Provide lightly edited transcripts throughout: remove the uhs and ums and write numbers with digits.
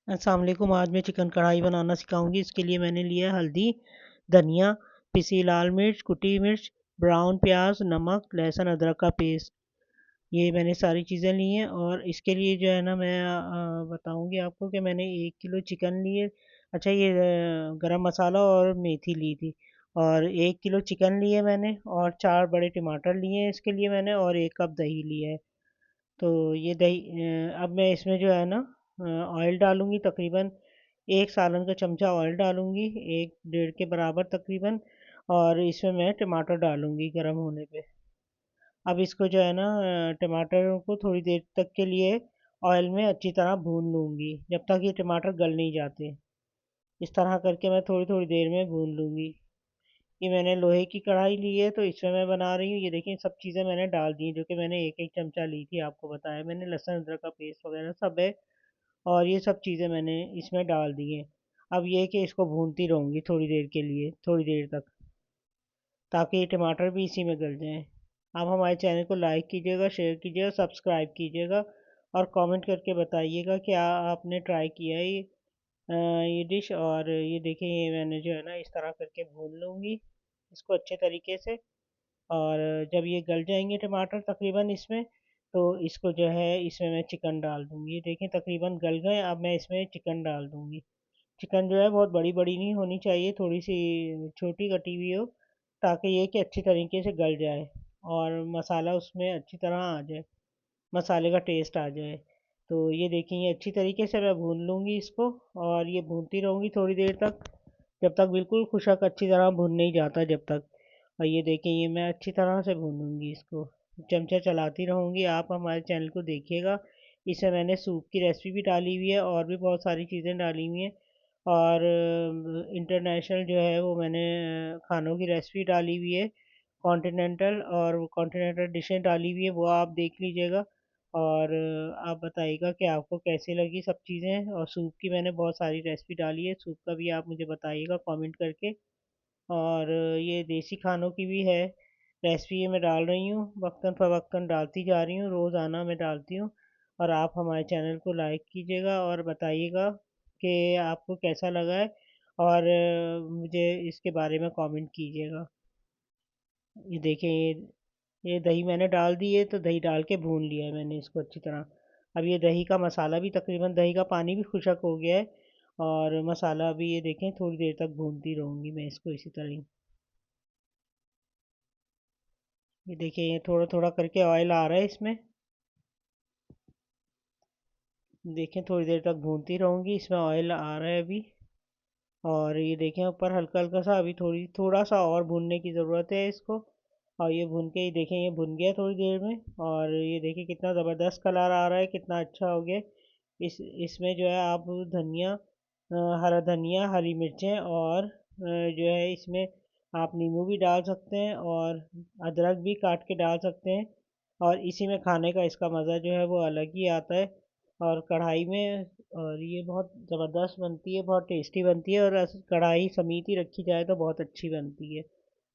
अस्सलाम वालेकुम। आज मैं चिकन कढ़ाई बनाना सिखाऊंगी। इसके लिए मैंने लिया है हल्दी, धनिया, पिसी लाल मिर्च, कुटी मिर्च, ब्राउन प्याज, नमक, लहसुन अदरक का पेस्ट। ये मैंने सारी चीज़ें ली हैं। और इसके लिए जो है ना मैं बताऊंगी आपको कि मैंने 1 किलो चिकन लिए। अच्छा, ये गरम मसाला और मेथी ली थी। और 1 किलो चिकन लिए मैंने, और 4 बड़े टमाटर लिए हैं इसके लिए मैंने, और 1 कप दही लिया है। तो ये दही अब मैं इसमें जो है ना ऑयल डालूंगी। तकरीबन 1 सालन का चमचा ऑयल डालूंगी, 1 डेढ़ के बराबर तकरीबन। और इसमें मैं टमाटर डालूंगी गर्म होने पे। अब इसको जो है ना टमाटर को थोड़ी देर तक के लिए ऑयल में अच्छी तरह भून लूंगी, जब तक ये टमाटर गल नहीं जाते। इस तरह करके मैं थोड़ी थोड़ी देर में भून लूंगी। ये मैंने लोहे की कढ़ाई ली है, तो इसमें मैं बना रही हूँ। ये देखिए, सब चीज़ें मैंने डाल दी हैं, जो कि मैंने एक एक चमचा ली थी, आपको बताया मैंने। लहसुन अदरक का पेस्ट वगैरह सब है। और ये सब चीज़ें मैंने इसमें डाल दी हैं। अब ये कि इसको भूनती रहूँगी थोड़ी देर के लिए, थोड़ी देर तक, ताकि ये टमाटर भी इसी में गल जाएँ। आप हमारे चैनल को लाइक कीजिएगा, शेयर कीजिएगा, सब्सक्राइब कीजिएगा, और कमेंट करके बताइएगा कि आपने ट्राई किया है ये डिश। और ये देखिए, ये मैंने जो है ना इस तरह करके भून लूँगी इसको अच्छे तरीके से। और जब ये गल जाएंगे टमाटर तकरीबन इसमें, तो इसको जो है इसमें मैं चिकन डाल दूँगी। देखें, तकरीबन गल गए। अब मैं इसमें चिकन डाल दूँगी। चिकन जो है बहुत बड़ी बड़ी नहीं होनी चाहिए, थोड़ी सी छोटी कटी हुई हो, ताकि ये कि अच्छी तरीके से गल जाए और मसाला उसमें अच्छी तरह आ जाए, मसाले का टेस्ट आ जाए। तो ये देखें, ये अच्छी तरीके से मैं भून लूँगी इसको। और ये भूनती रहूँगी थोड़ी देर तक, जब तक बिल्कुल खुशक अच्छी तरह भुन नहीं जाता, जब तक। और ये देखें, ये मैं अच्छी तरह से भूनूंगी इसको, चमचा चलाती रहूँगी। आप हमारे चैनल को देखिएगा। इसमें मैंने सूप की रेसिपी भी डाली हुई है, और भी बहुत सारी चीज़ें डाली हुई हैं। और इंटरनेशनल जो है वो मैंने खानों की रेसिपी डाली हुई है, कॉन्टिनेंटल, और कॉन्टिनेंटल डिशें डाली हुई है, वो आप देख लीजिएगा। और आप बताइएगा कि आपको कैसी लगी सब चीज़ें। और सूप की मैंने बहुत सारी रेसिपी डाली है, सूप का भी आप मुझे बताइएगा कमेंट करके। और ये देसी खानों की भी है रेसिपी, ये मैं डाल रही हूँ, वक्तन फ़वक्तन डालती जा रही हूँ, रोज़ाना मैं डालती हूँ। और आप हमारे चैनल को लाइक कीजिएगा और बताइएगा कि आपको कैसा लगा है। और मुझे इसके बारे में कमेंट कीजिएगा। ये देखें, ये दही मैंने डाल दी है, तो दही डाल के भून लिया है मैंने इसको अच्छी तरह। अब ये दही का मसाला भी तकरीबन, दही का पानी भी खुशक हो गया है। और मसाला भी, ये देखें, थोड़ी देर तक भूनती रहूँगी मैं इसको इसी तरह ही। ये देखिए, ये थोड़ा थोड़ा करके ऑयल आ रहा है इसमें। देखें, थोड़ी देर तक भूनती रहूँगी, इसमें ऑयल आ रहा है अभी। और ये देखें, ऊपर हल्का हल्का सा, अभी थोड़ा सा और भूनने की ज़रूरत है इसको। और ये भून के, ये देखें, ये भुन गया थोड़ी देर में। और ये देखिए कितना ज़बरदस्त कलर आ रहा है, कितना अच्छा हो गया। इसमें जो है आप धनिया, हरा धनिया, हरी मिर्चें, और जो है इसमें आप नींबू भी डाल सकते हैं, और अदरक भी काट के डाल सकते हैं। और इसी में खाने का इसका मज़ा जो है वो अलग ही आता है। और कढ़ाई में, और ये बहुत ज़बरदस्त बनती है, बहुत टेस्टी बनती है। और कढ़ाई समेत ही रखी जाए तो बहुत अच्छी बनती है,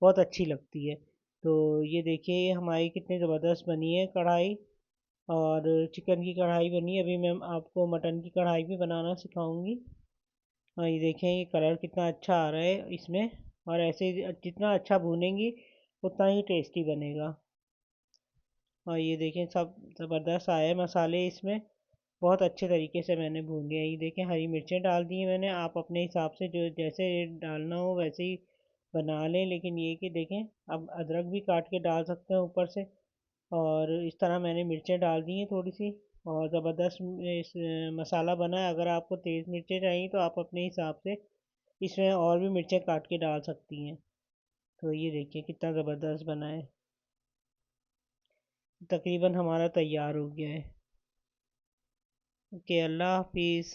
बहुत अच्छी लगती है। तो ये देखिए, ये हमारी कितनी ज़बरदस्त बनी है कढ़ाई। और चिकन की कढ़ाई बनी है। अभी मैं आपको मटन की कढ़ाई भी बनाना सिखाऊंगी। और ये देखें, ये कलर कितना अच्छा आ रहा है इसमें। और ऐसे ही जितना अच्छा भूनेंगी उतना ही टेस्टी बनेगा। और ये देखें, सब ज़बरदस्त आए मसाले इसमें, बहुत अच्छे तरीके से मैंने भून लिया। ये देखें, हरी मिर्चें डाल दी हैं मैंने, आप अपने हिसाब से जो जैसे डालना हो वैसे ही बना लें। लेकिन ये कि देखें, अब अदरक भी काट के डाल सकते हैं ऊपर से। और इस तरह मैंने मिर्चें डाल दी हैं थोड़ी सी। और ज़बरदस्त इस मसाला बना है। अगर आपको तेज़ मिर्चें चाहिए तो आप अपने हिसाब से इसमें और भी मिर्चें काट के डाल सकती हैं। तो ये देखिए कितना ज़बरदस्त बना है। तकरीबन हमारा तैयार हो गया है। ओके, अल्लाह हाफिज़।